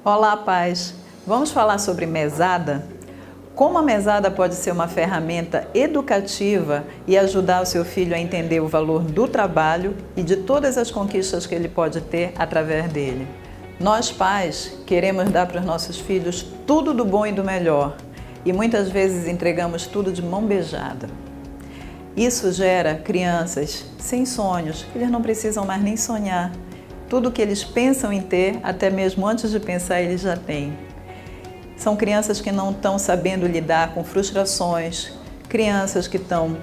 Olá, pais! Vamos falar sobre mesada? Como a mesada pode ser uma ferramenta educativa e ajudar o seu filho a entender o valor do trabalho e de todas as conquistas que ele pode ter através dele. Nós, pais, queremos dar para os nossos filhos tudo do bom e do melhor e muitas vezes entregamos tudo de mão beijada. Isso gera crianças sem sonhos, eles não precisam mais nem sonhar. Tudo que eles pensam em ter, até mesmo antes de pensar, eles já têm. São crianças que não estão sabendo lidar com frustrações, crianças que estão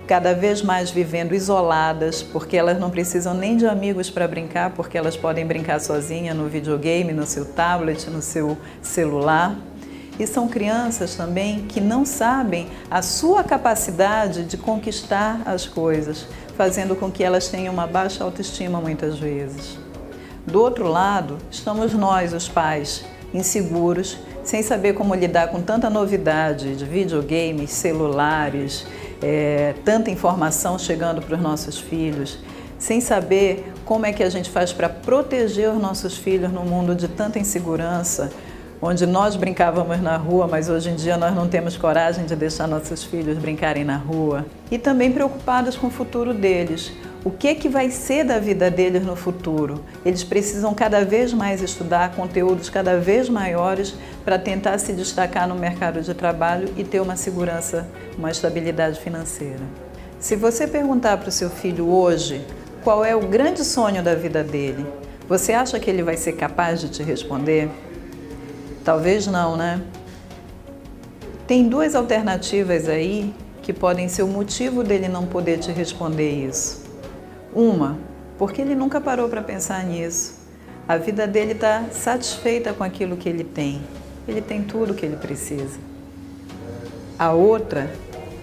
cada vez mais vivendo isoladas, porque elas não precisam nem de amigos para brincar, porque elas podem brincar sozinhas no videogame, no seu tablet, no seu celular. E são crianças também que não sabem a sua capacidade de conquistar as coisas, fazendo com que elas tenham uma baixa autoestima muitas vezes. Do outro lado, estamos nós, os pais, inseguros, sem saber como lidar com tanta novidade de videogames, celulares, tanta informação chegando para os nossos filhos, sem saber como é que a gente faz para proteger os nossos filhos no mundo de tanta insegurança, onde nós brincávamos na rua, mas hoje em dia nós não temos coragem de deixar nossos filhos brincarem na rua. E também preocupados com o futuro deles. O que vai ser da vida deles no futuro? Eles precisam cada vez mais estudar conteúdos cada vez maiores para tentar se destacar no mercado de trabalho e ter uma segurança, uma estabilidade financeira. Se você perguntar para o seu filho hoje qual é o grande sonho da vida dele, você acha que ele vai ser capaz de te responder? Talvez não, né? Tem duas alternativas aí que podem ser o motivo dele não poder te responder isso. Uma, porque ele nunca parou para pensar nisso. A vida dele está satisfeita com aquilo que ele tem. Ele tem tudo o que ele precisa. A outra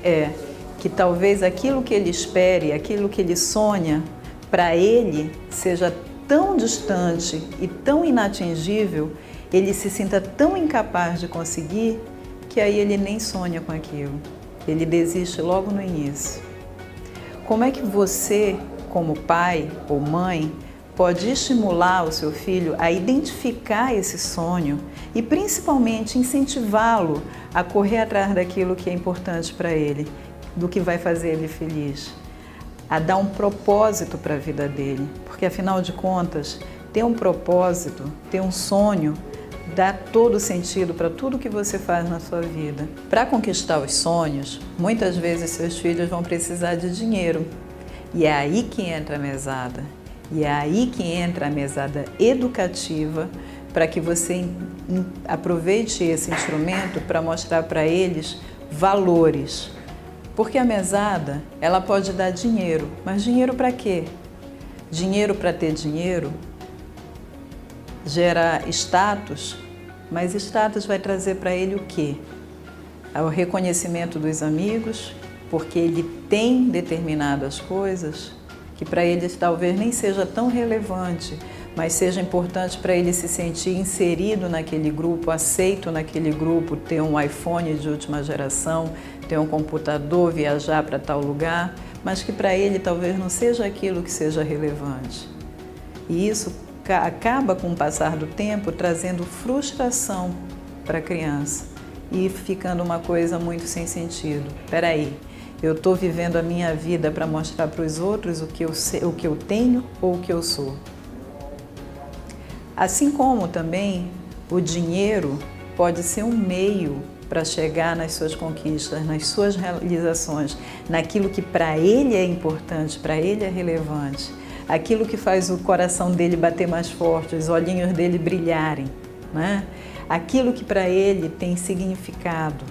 é que talvez aquilo que ele espere, aquilo que ele sonha, para ele seja tão distante e tão inatingível, ele se sinta tão incapaz de conseguir, que aí ele nem sonha com aquilo. Ele desiste logo no início. Como é que você, como pai ou mãe, pode estimular o seu filho a identificar esse sonho e principalmente incentivá-lo a correr atrás daquilo que é importante para ele, do que vai fazer ele feliz, a dar um propósito para a vida dele, porque afinal de contas, ter um propósito, ter um sonho, dá todo sentido para tudo que você faz na sua vida. Para conquistar os sonhos, muitas vezes seus filhos vão precisar de dinheiro. E é aí que entra a mesada. E é aí que entra a mesada educativa, para que você aproveite esse instrumento para mostrar para eles valores. Porque a mesada, ela pode dar dinheiro, mas dinheiro para quê? Dinheiro para ter dinheiro gera status, mas status vai trazer para ele o quê? O reconhecimento dos amigos, porque ele tem determinadas coisas que para eles talvez nem seja tão relevante, mas seja importante para ele se sentir inserido naquele grupo, aceito naquele grupo, ter um iPhone de última geração, ter um computador, viajar para tal lugar, mas que para ele talvez não seja aquilo que seja relevante. E isso acaba, com o passar do tempo, trazendo frustração para a criança e ficando uma coisa muito sem sentido. Espera aí, eu estou vivendo a minha vida para mostrar para os outros o que eu tenho ou o que eu sou. Assim como também o dinheiro pode ser um meio para chegar nas suas conquistas, nas suas realizações, naquilo que para ele é importante, para ele é relevante. Aquilo que faz o coração dele bater mais forte, os olhinhos dele brilharem, né? Aquilo que para ele tem significado.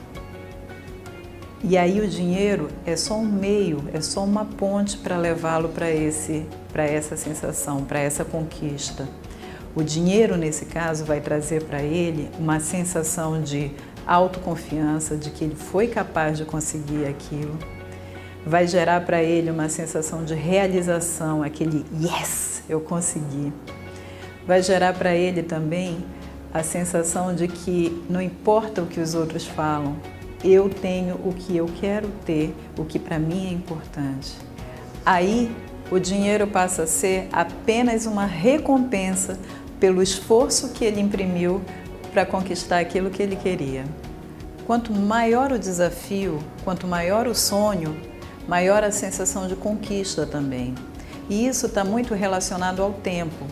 E aí o dinheiro é só um meio, é só uma ponte para levá-lo para essa sensação, para essa conquista. O dinheiro, nesse caso, vai trazer para ele uma sensação de autoconfiança, de que ele foi capaz de conseguir aquilo. Vai gerar para ele uma sensação de realização, aquele yes, eu consegui. Vai gerar para ele também a sensação de que não importa o que os outros falam, eu tenho o que eu quero ter, o que para mim é importante. Aí o dinheiro passa a ser apenas uma recompensa pelo esforço que ele imprimiu para conquistar aquilo que ele queria. Quanto maior o desafio, quanto maior o sonho, maior a sensação de conquista também. E isso está muito relacionado ao tempo.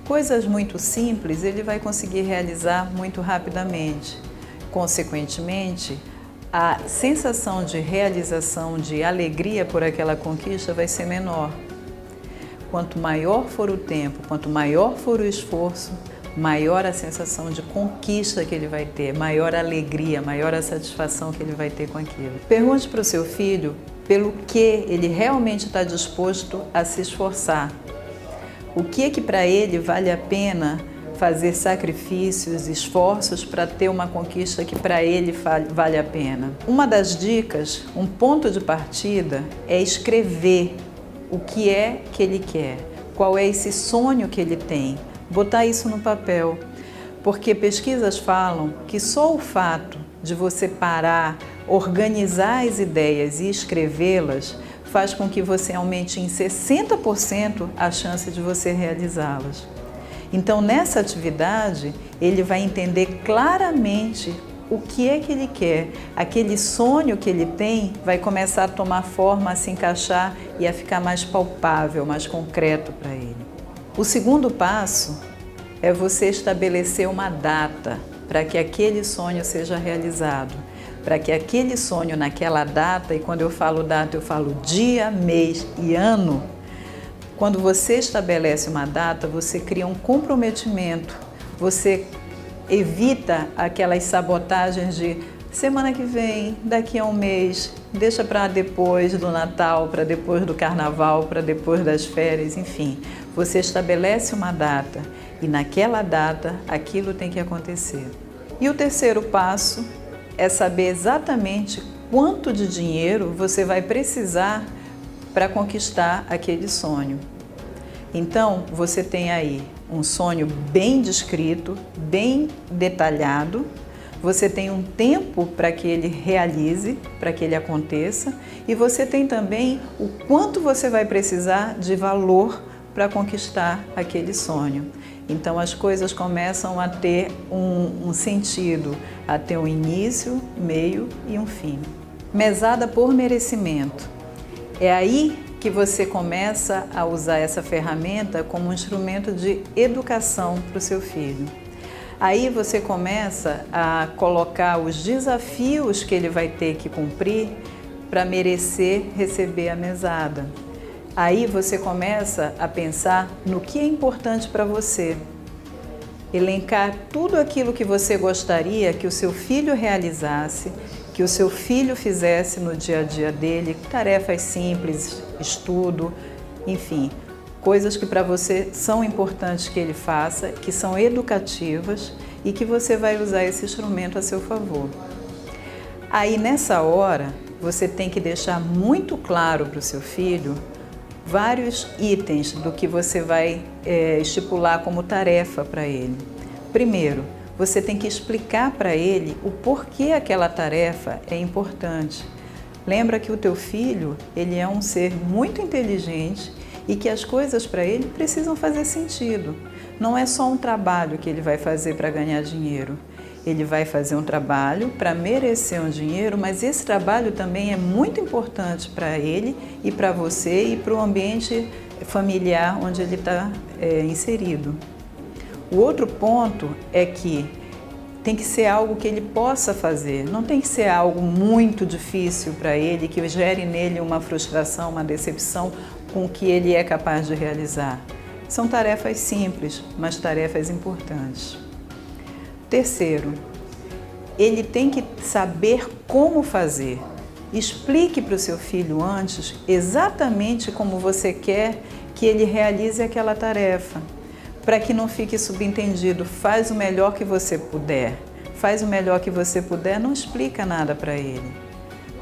Coisas muito simples ele vai conseguir realizar muito rapidamente. Consequentemente, a sensação de realização, de alegria por aquela conquista vai ser menor. Quanto maior for o tempo, quanto maior for o esforço, maior a sensação de conquista que ele vai ter, maior a alegria, maior a satisfação que ele vai ter com aquilo. Pergunte para o seu filho pelo que ele realmente está disposto a se esforçar. O que para ele vale a pena fazer sacrifícios, esforços para ter uma conquista que para ele vale a pena. Uma das dicas, um ponto de partida, é escrever o que é que ele quer, qual é esse sonho que ele tem, botar isso no papel, porque pesquisas falam que só o fato de você parar, organizar as ideias e escrevê-las faz com que você aumente em 60% a chance de você realizá-las. Então, nessa atividade, ele vai entender claramente o que é que ele quer. Aquele sonho que ele tem vai começar a tomar forma, a se encaixar e a ficar mais palpável, mais concreto para ele. O segundo passo é você estabelecer uma data para que aquele sonho seja realizado. Para que aquele sonho naquela data, e quando eu falo data, eu falo dia, mês e ano. Quando você estabelece uma data, você cria um comprometimento, você evita aquelas sabotagens de semana que vem, daqui a um mês, deixa para depois do Natal, para depois do Carnaval, para depois das férias, enfim. Você estabelece uma data e naquela data aquilo tem que acontecer. E o terceiro passo é saber exatamente quanto de dinheiro você vai precisar para conquistar aquele sonho. Então, você tem aí um sonho bem descrito, bem detalhado, você tem um tempo para que ele realize, para que ele aconteça, e você tem também o quanto você vai precisar de valor para conquistar aquele sonho. Então, as coisas começam a ter um sentido, a ter um início, meio e um fim. Mesada por merecimento. É aí que você começa a usar essa ferramenta como um instrumento de educação para o seu filho. Aí você começa a colocar os desafios que ele vai ter que cumprir para merecer receber a mesada. Aí você começa a pensar no que é importante para você. Elencar tudo aquilo que você gostaria que o seu filho realizasse, que o seu filho fizesse no dia a dia dele, tarefas simples, estudo, enfim, coisas que para você são importantes que ele faça, que são educativas e que você vai usar esse instrumento a seu favor. Aí nessa hora, você tem que deixar muito claro para o seu filho vários itens do que você vai estipular como tarefa para ele. Primeiro, você tem que explicar para ele o porquê aquela tarefa é importante. Lembra que o teu filho, ele é um ser muito inteligente e que as coisas para ele precisam fazer sentido. Não é só um trabalho que ele vai fazer para ganhar dinheiro. Ele vai fazer um trabalho para merecer um dinheiro, mas esse trabalho também é muito importante para ele e para você e para o ambiente familiar onde ele está inserido. O outro ponto é que tem que ser algo que ele possa fazer, não tem que ser algo muito difícil para ele, que gere nele uma frustração, uma decepção com o que ele é capaz de realizar. São tarefas simples, mas tarefas importantes. Terceiro, ele tem que saber como fazer. Explique para o seu filho antes exatamente como você quer que ele realize aquela tarefa, para que não fique subentendido, faz o melhor que você puder. Faz o melhor que você puder, não explica nada para ele.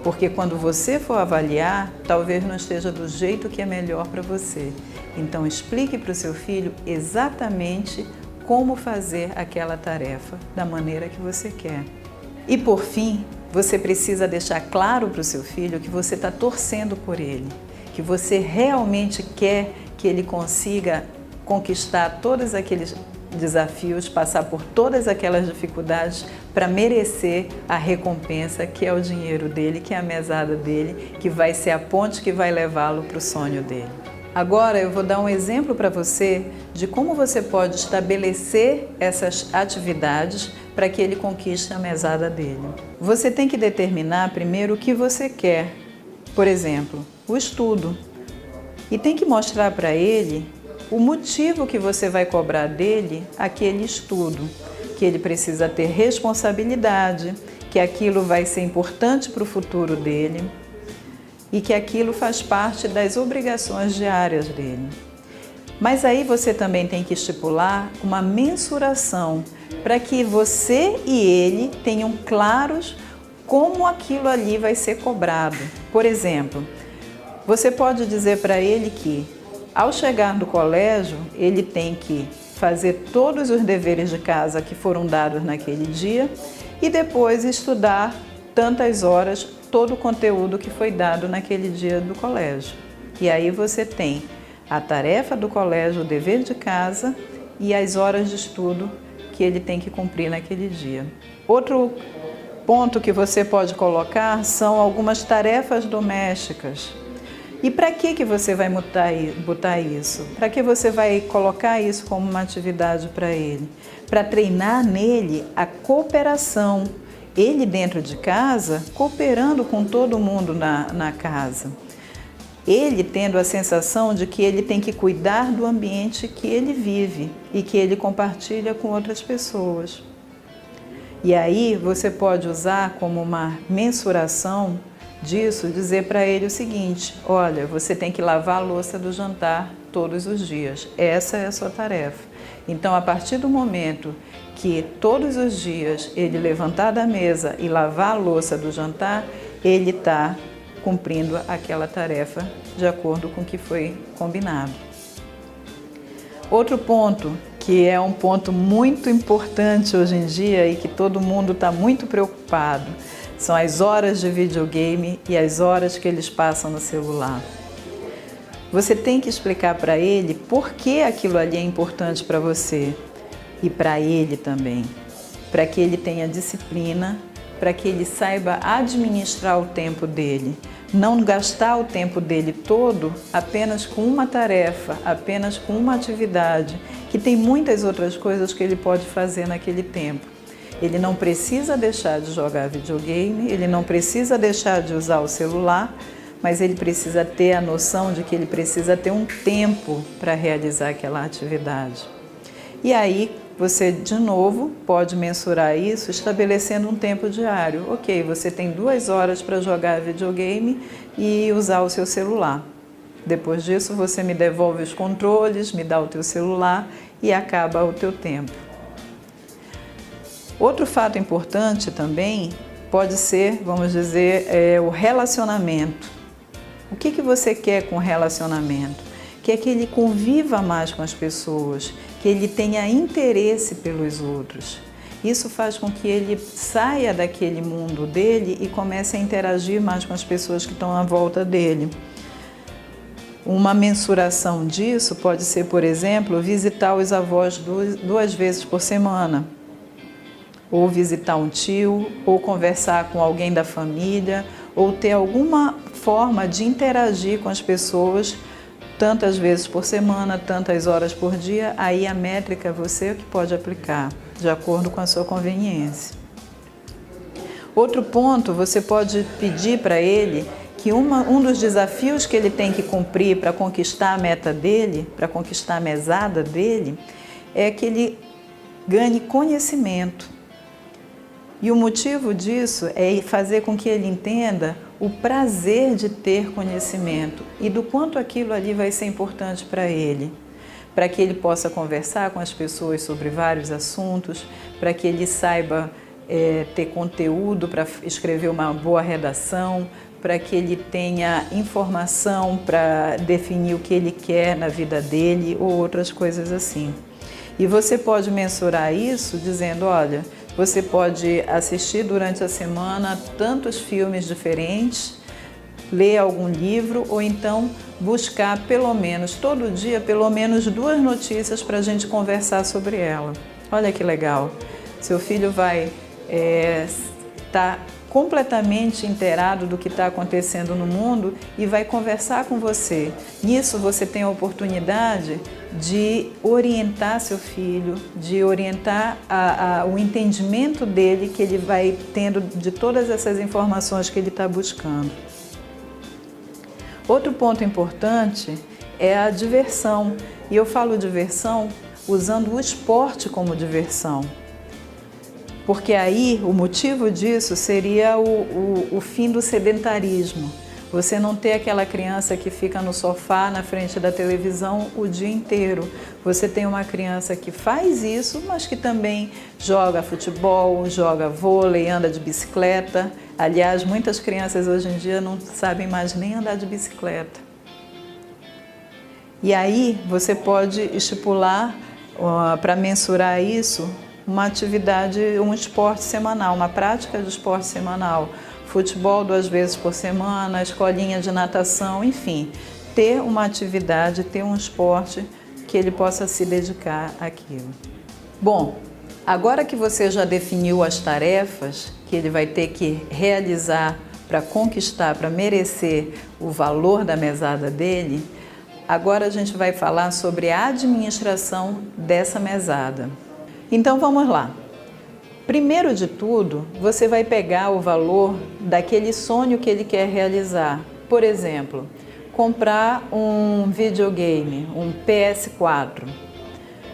Porque quando você for avaliar, talvez não esteja do jeito que é melhor para você. Então explique para o seu filho exatamente como fazer aquela tarefa da maneira que você quer. E por fim, você precisa deixar claro para o seu filho que você está torcendo por ele, que você realmente quer que ele consiga conquistar todos aqueles desafios, passar por todas aquelas dificuldades para merecer a recompensa, que é o dinheiro dele, que é a mesada dele, que vai ser a ponte que vai levá-lo para o sonho dele. Agora eu vou dar um exemplo para você de como você pode estabelecer essas atividades para que ele conquiste a mesada dele. Você tem que determinar primeiro o que você quer, por exemplo, o estudo, e tem que mostrar para ele o motivo que você vai cobrar dele aquele estudo, que ele precisa ter responsabilidade, que aquilo vai ser importante para o futuro dele e que aquilo faz parte das obrigações diárias dele. Mas aí você também tem que estipular uma mensuração para que você e ele tenham claros como aquilo ali vai ser cobrado. Por exemplo, você pode dizer para ele que, ao chegar do colégio, ele tem que fazer todos os deveres de casa que foram dados naquele dia e depois estudar tantas horas todo o conteúdo que foi dado naquele dia do colégio. E aí você tem a tarefa do colégio, o dever de casa e as horas de estudo que ele tem que cumprir naquele dia. Outro ponto que você pode colocar são algumas tarefas domésticas. E para que você vai botar isso? Para que você vai colocar isso como uma atividade para ele? Para treinar nele a cooperação. Ele dentro de casa, cooperando com todo mundo na casa. Ele tendo a sensação de que ele tem que cuidar do ambiente que ele vive e que ele compartilha com outras pessoas. E aí você pode usar como uma mensuração disso, dizer para ele o seguinte: olha, você tem que lavar a louça do jantar todos os dias. Essa é a sua tarefa. Então, a partir do momento que todos os dias ele levantar da mesa e lavar a louça do jantar, ele está cumprindo aquela tarefa de acordo com o que foi combinado. Outro ponto, que é um ponto muito importante hoje em dia e que todo mundo está muito preocupado, são as horas de videogame e as horas que eles passam no celular. Você tem que explicar para ele por que aquilo ali é importante para você e para ele também, para que ele tenha disciplina, para que ele saiba administrar o tempo dele, não gastar o tempo dele todo apenas com uma tarefa, apenas com uma atividade, que tem muitas outras coisas que ele pode fazer naquele tempo. Ele não precisa deixar de jogar videogame, ele não precisa deixar de usar o celular, mas ele precisa ter a noção de que ele precisa ter um tempo para realizar aquela atividade. E aí, você, de novo, pode mensurar isso estabelecendo um tempo diário. Ok, você tem 2 horas para jogar videogame e usar o seu celular. Depois disso, você me devolve os controles, me dá o teu celular e acaba o teu tempo. Outro fato importante também pode ser, vamos dizer, o relacionamento. O que você quer com o relacionamento? Quer que ele conviva mais com as pessoas, que ele tenha interesse pelos outros. Isso faz com que ele saia daquele mundo dele e comece a interagir mais com as pessoas que estão à volta dele. Uma mensuração disso pode ser, por exemplo, visitar os avós 2 vezes por semana, ou visitar um tio, ou conversar com alguém da família, ou ter alguma forma de interagir com as pessoas tantas vezes por semana, tantas horas por dia. Aí a métrica você que pode aplicar, de acordo com a sua conveniência. Outro ponto, você pode pedir para ele que um dos desafios que ele tem que cumprir para conquistar a meta dele, para conquistar a mesada dele, é que ele ganhe conhecimento. E o motivo disso é fazer com que ele entenda o prazer de ter conhecimento e do quanto aquilo ali vai ser importante para ele, para que ele possa conversar com as pessoas sobre vários assuntos, para que ele saiba ter conteúdo para escrever uma boa redação, para que ele tenha informação para definir o que ele quer na vida dele ou outras coisas assim. E você pode mensurar isso dizendo, olha, você pode assistir durante a semana tantos filmes diferentes, ler algum livro ou então buscar pelo menos, todo dia, pelo menos 2 notícias para a gente conversar sobre ela. Olha que legal! Seu filho vai estar completamente inteirado do que está acontecendo no mundo e vai conversar com você. Nisso você tem a oportunidade de orientar seu filho, de orientar o entendimento dele que ele vai tendo de todas essas informações que ele está buscando. Outro ponto importante é a diversão. E eu falo diversão usando o esporte como diversão. Porque aí o motivo disso seria o fim do sedentarismo. Você não ter aquela criança que fica no sofá, na frente da televisão o dia inteiro. Você tem uma criança que faz isso, mas que também joga futebol, joga vôlei, anda de bicicleta. Aliás, muitas crianças hoje em dia não sabem mais nem andar de bicicleta. E aí você pode estipular, para mensurar isso, uma atividade, um esporte semanal, uma prática de esporte semanal. Futebol 2 vezes por semana, escolinha de natação, enfim. Ter uma atividade, ter um esporte que ele possa se dedicar àquilo. Bom, agora que você já definiu as tarefas que ele vai ter que realizar para conquistar, para merecer o valor da mesada dele, agora a gente vai falar sobre a administração dessa mesada. Então vamos lá. Primeiro de tudo, você vai pegar o valor daquele sonho que ele quer realizar. Por exemplo, comprar um videogame, um PS4.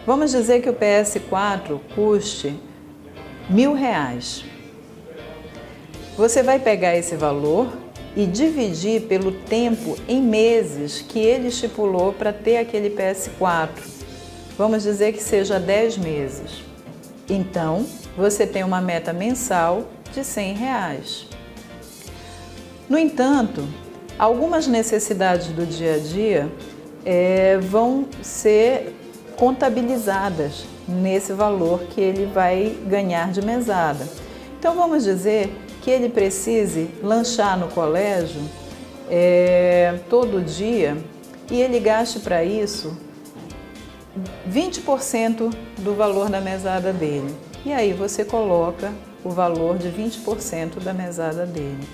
Vamos dizer que o PS4 custe R$1.000. Você vai pegar esse valor e dividir pelo tempo em meses que ele estipulou para ter aquele PS4. Vamos dizer que seja 10 meses. Então, você tem uma meta mensal de R$100. No entanto, algumas necessidades do dia a dia vão ser contabilizadas nesse valor que ele vai ganhar de mesada. Então, vamos dizer que ele precise lanchar no colégio todo dia e ele gaste para isso 20% do valor da mesada dele. E aí você coloca o valor de 20% da mesada dele.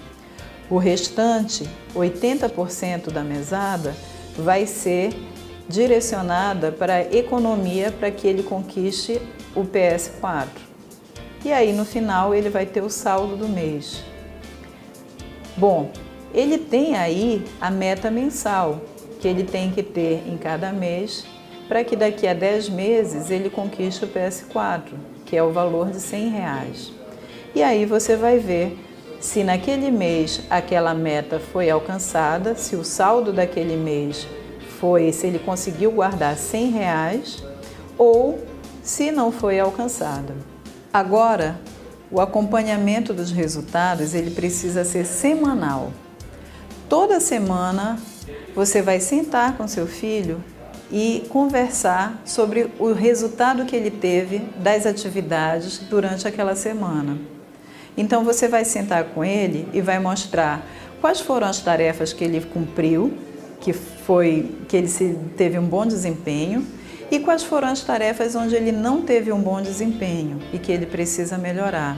O restante, 80% da mesada, vai ser direcionada para a economia para que ele conquiste o PS4. E aí no final ele vai ter o saldo do mês. Bom, ele tem aí a meta mensal que ele tem que ter em cada mês para que daqui a 10 meses ele conquiste o PS4, que é o valor de R$100. E aí você vai ver se naquele mês aquela meta foi alcançada, se o saldo daquele mês foi, se ele conseguiu guardar R$100 ou se não foi alcançada. Agora, o acompanhamento dos resultados ele precisa ser semanal. Toda semana você vai sentar com seu filho e conversar sobre o resultado que ele teve das atividades durante aquela semana. Então você vai sentar com ele e vai mostrar quais foram as tarefas que ele cumpriu, que ele teve um bom desempenho, e quais foram as tarefas onde ele não teve um bom desempenho e que ele precisa melhorar.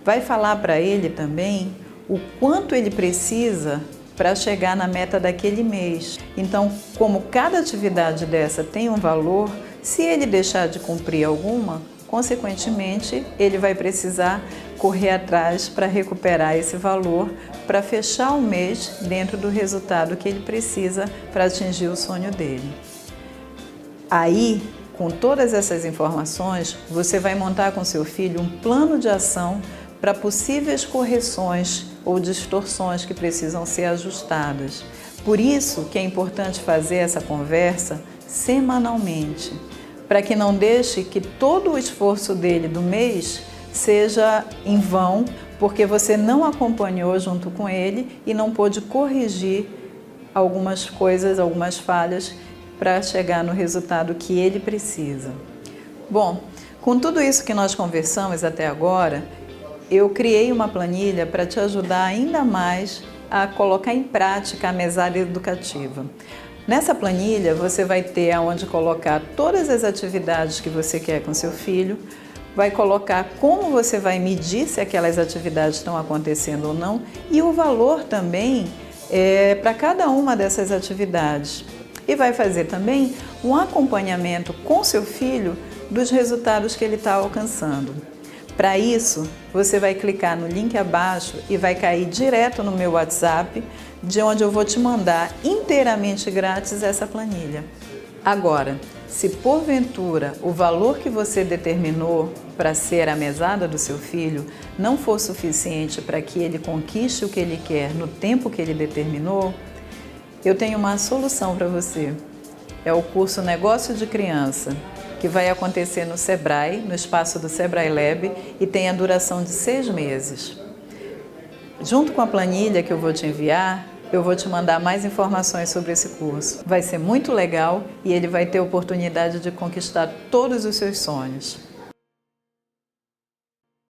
Vai falar para ele também o quanto ele precisa para chegar na meta daquele mês. Então, como cada atividade dessa tem um valor, se ele deixar de cumprir alguma, consequentemente, ele vai precisar correr atrás para recuperar esse valor, para fechar o mês dentro do resultado que ele precisa para atingir o sonho dele. Aí, com todas essas informações, você vai montar com seu filho um plano de ação para possíveis correções ou distorções que precisam ser ajustadas. Por isso que é importante fazer essa conversa semanalmente, para que não deixe que todo o esforço dele do mês seja em vão, porque você não acompanhou junto com ele e não pôde corrigir algumas coisas, algumas falhas, para chegar no resultado que ele precisa. Bom, com tudo isso que nós conversamos até agora, eu criei uma planilha para te ajudar ainda mais a colocar em prática a mesada educativa. Nessa planilha você vai ter aonde colocar todas as atividades que você quer com seu filho, vai colocar como você vai medir se aquelas atividades estão acontecendo ou não e o valor também para cada uma dessas atividades. E vai fazer também um acompanhamento com seu filho dos resultados que ele está alcançando. Para isso, você vai clicar no link abaixo e vai cair direto no meu WhatsApp, de onde eu vou te mandar inteiramente grátis essa planilha. Agora, se porventura o valor que você determinou para ser a mesada do seu filho não for suficiente para que ele conquiste o que ele quer no tempo que ele determinou, eu tenho uma solução para você. É o curso Negócio de Criança, que vai acontecer no Sebrae, no espaço do Sebrae Lab, e tem a duração de 6 meses. Junto com a planilha que eu vou te enviar, eu vou te mandar mais informações sobre esse curso. Vai ser muito legal e ele vai ter a oportunidade de conquistar todos os seus sonhos.